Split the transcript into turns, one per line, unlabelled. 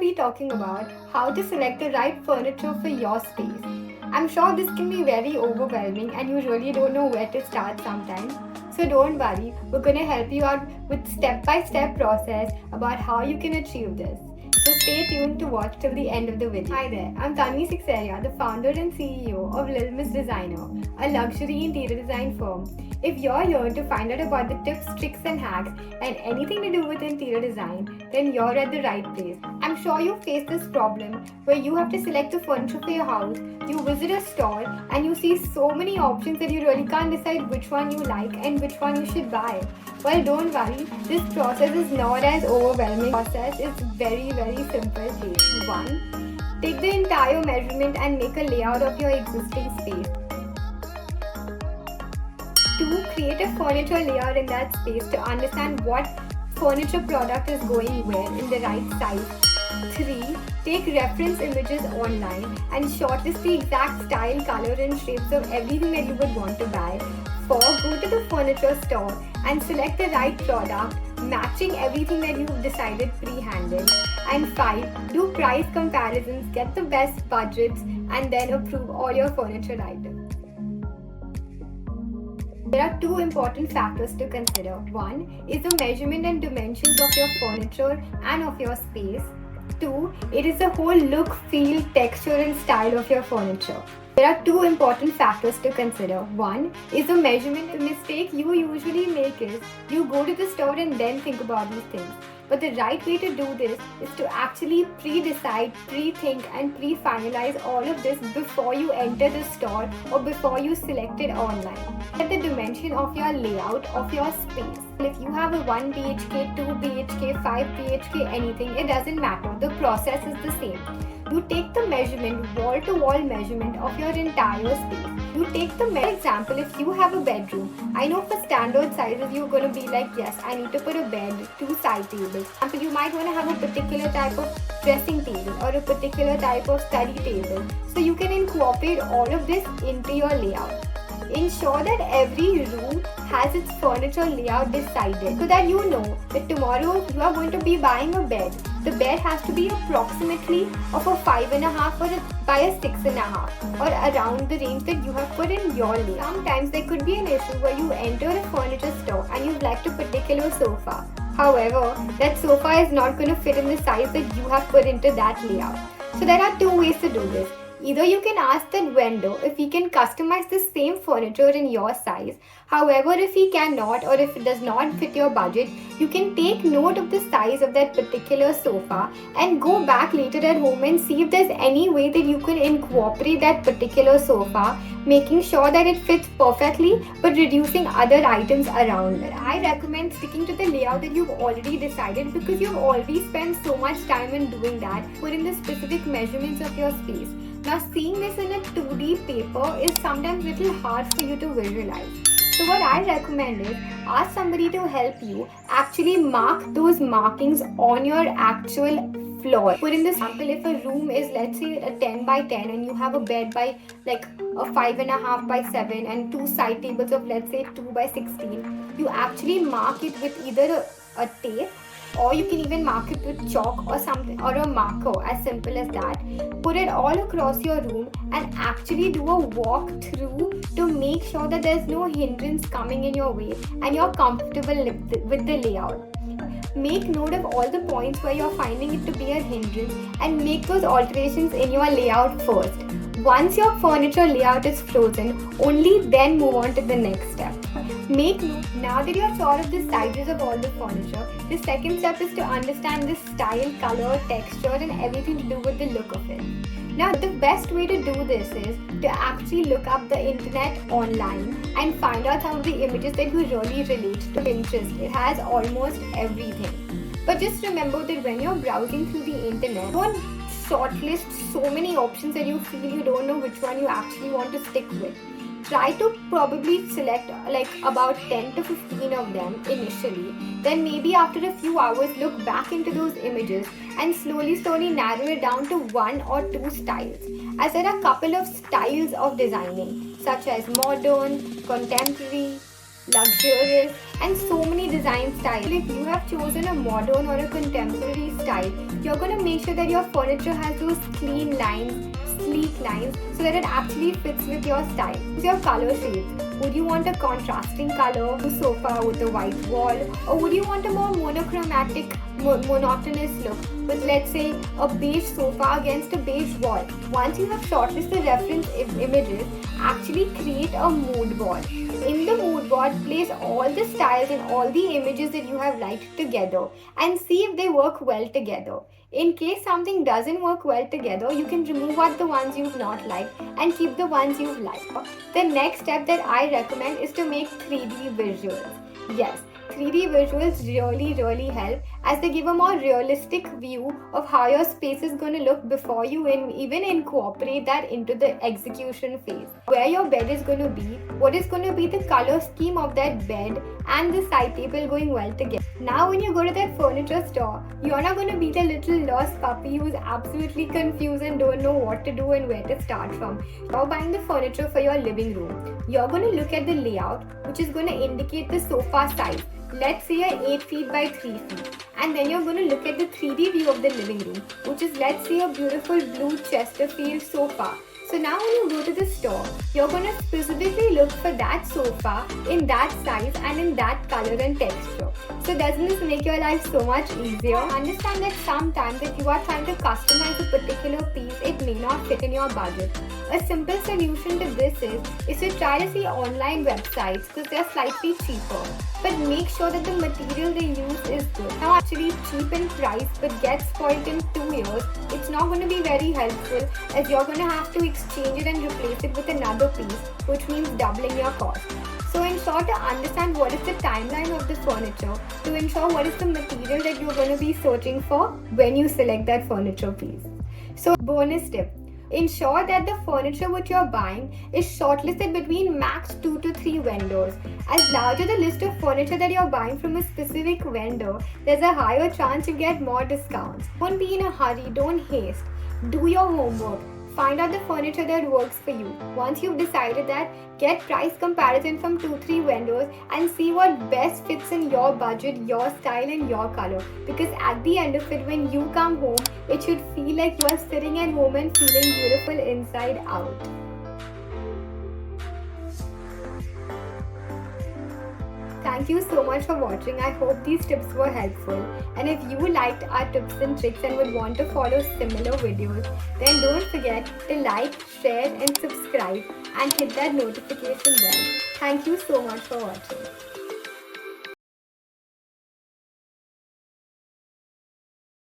be talking about how to select the right furniture for your space. I'm sure this can be very overwhelming and you really don't know where to start sometimes. So don't worry, we're going to help you out with step-by-step process about how you can achieve this. So stay tuned to watch till the end of the video. Hi there, I'm Tanvi Sixeria, the founder and CEO of Little Miss Designer, a luxury interior design firm. If you're here to find out about the tips, tricks and hacks and anything to do with interior design, then you're at the right place. I'm sure you face this problem where you have to select the furniture for your house, you visit a store and you see so many options that you really can't decide which one you like and which one you should buy. Well, don't worry, this process is not as overwhelming process. It's very simple. 1. Take the entire measurement and make a layout of your existing space. 2. Create a furniture layout in that space to understand what furniture product is going where in the right size. 3. Take reference images online and shortlist the exact style, color and shapes of everything that you would want to buy. 4. Go to the furniture store and select the right product, matching everything that you've decided pre-handed. And 5. Do price comparisons, get the best budgets and then approve all your furniture items. There are 2 important factors to consider. 1 is the measurement and dimensions of your furniture and of your space. 2. It is the whole look, feel, texture and style of your furniture. There are 2 important factors to consider. 1 is the measurement. The mistake you usually make is you go to the store and then think about these things. But the right way to do this is to actually pre-decide, pre-think and pre-finalize all of this before you enter the store or before you select it online. Set the dimension of your layout of your space. If you have a 1 BHK, 2 BHK, 5 BHK, anything, it doesn't matter. The process is the same. You take the measurement, wall-to-wall measurement of your entire space. You take the example, if you have a bedroom, I know for standard sizes you're going to be like, yes, I need to put a bed, 2 side tables. For example, you might want to have a particular type of dressing table or a particular type of study table. So you can incorporate all of this into your layout. Ensure that every room has its furniture layout decided so that you know that tomorrow you are going to be buying a bed. The bed has to be approximately of a 5.5 or by a 6.5 or around the range that you have put in your layout. Sometimes there could be an issue where you enter a furniture store and you've liked a particular sofa. However, that sofa is not going to fit in the size that you have put into that layout. So there are 2 ways to do this. Either you can ask that vendor if he can customize the same furniture in your size. However, if he cannot or if it does not fit your budget, you can take note of the size of that particular sofa and go back later at home and see if there's any way that you can incorporate that particular sofa, making sure that it fits perfectly but reducing other items around it. I recommend sticking to the layout that you've already decided because you've already spent so much time in doing that, put in the specific measurements of your space. Now seeing this in a 2D paper is sometimes a little hard for you to visualize. So what I recommend is ask somebody to help you actually mark those markings on your actual floor. For in this example, if a room is let's say a 10 by 10 and you have a bed by like a 5.5 by 7 and 2 side tables of let's say 2 by 16, you actually mark it with either a tape or you can even mark it with chalk or something or a marker, as simple as that. Put it all across your room and actually do a walk through to make sure that there's no hindrance coming in your way and you're comfortable with the layout. Make note of all the points where you're finding it to be a hindrance and make those alterations in your layout first. Once your furniture layout is frozen, only then move on to the next step. Make note, now that you're sure of the sizes of all the furniture, the second step is to understand the style, color, texture and everything to do with the look of it. Now the best way to do this is to actually look up the internet online and find out some of the images that you really relate to. Pinterest, it has almost everything. But just remember that when you're browsing through the internet, don't shortlist so many options that you feel you don't know which one you actually want to stick with. Try to probably select like about 10 to 15 of them initially. Then maybe after a few hours look back into those images and slowly narrow it down to 1 or 2 styles. As there are a couple of styles of designing such as modern, contemporary, luxurious, and so many design styles. If you have chosen a modern or a contemporary style, you're going to make sure that your furniture has those clean lines, sleek lines, so that it actually fits with your style. It's your color shades. Would you want a contrasting color sofa with a white wall, or would you want a more monochromatic, monotonous look with, let's say, a beige sofa against a beige wall? Once you have shortlisted reference images, actually create a mood board. In the mood board, place all the styles and all the images that you have liked together and see if they work well together. In case something doesn't work well together, you can remove out the ones you've not liked and keep the ones you've liked. The next step that I recommend is to make 3D visuals. Yes, 3D visuals really help, as they give a more realistic view of how your space is going to look before you even incorporate that into the execution phase. Where your bed is going to be, what is going to be the color scheme of that bed, and the side table going well together. Now when you go to that furniture store, you're not going to be the little lost puppy who's absolutely confused and don't know what to do and where to start from. You're buying the furniture for your living room. You're going to look at the layout, which is going to indicate the sofa size. Let's say a 8 feet by 3 feet. And then you're going to look at the 3D view of the living room, which is, let's say, a beautiful blue Chesterfield sofa. So now when you go to the store, you're going to specifically look for that sofa in that size and in that color and texture. So doesn't this make your life so much easier? Understand that sometimes if you are trying to customize a particular piece, it may not fit in your budget. A simple solution to this is to try to see online websites because they're slightly cheaper. But make sure that the material they use is good. Now actually cheap in price but gets spoiled in 2 years, it's not going to be very helpful, as you're going to have to exchange it and replace it with another piece, which means doubling your cost. So ensure to understand what is the timeline of the furniture to ensure what is the material that you're going to be searching for when you select that furniture piece. So bonus tip. Ensure that the furniture which you're buying is shortlisted between max 2 to 3 vendors. As larger the list of furniture that you're buying from a specific vendor, there's a higher chance you get more discounts. Don't be in a hurry, don't haste. Do your homework. Find out the furniture that works for you. Once you've decided that, get price comparison from 2-3 vendors and see what best fits in your budget, your style and your color. Because at the end of it, when you come home, it should feel like you are sitting at home and feeling beautiful inside out. Thank you so much for watching. I hope these tips were helpful. And if you liked our tips and tricks and would want to follow similar videos, then don't forget to like, share and subscribe and hit that notification bell. Thank you so much for watching.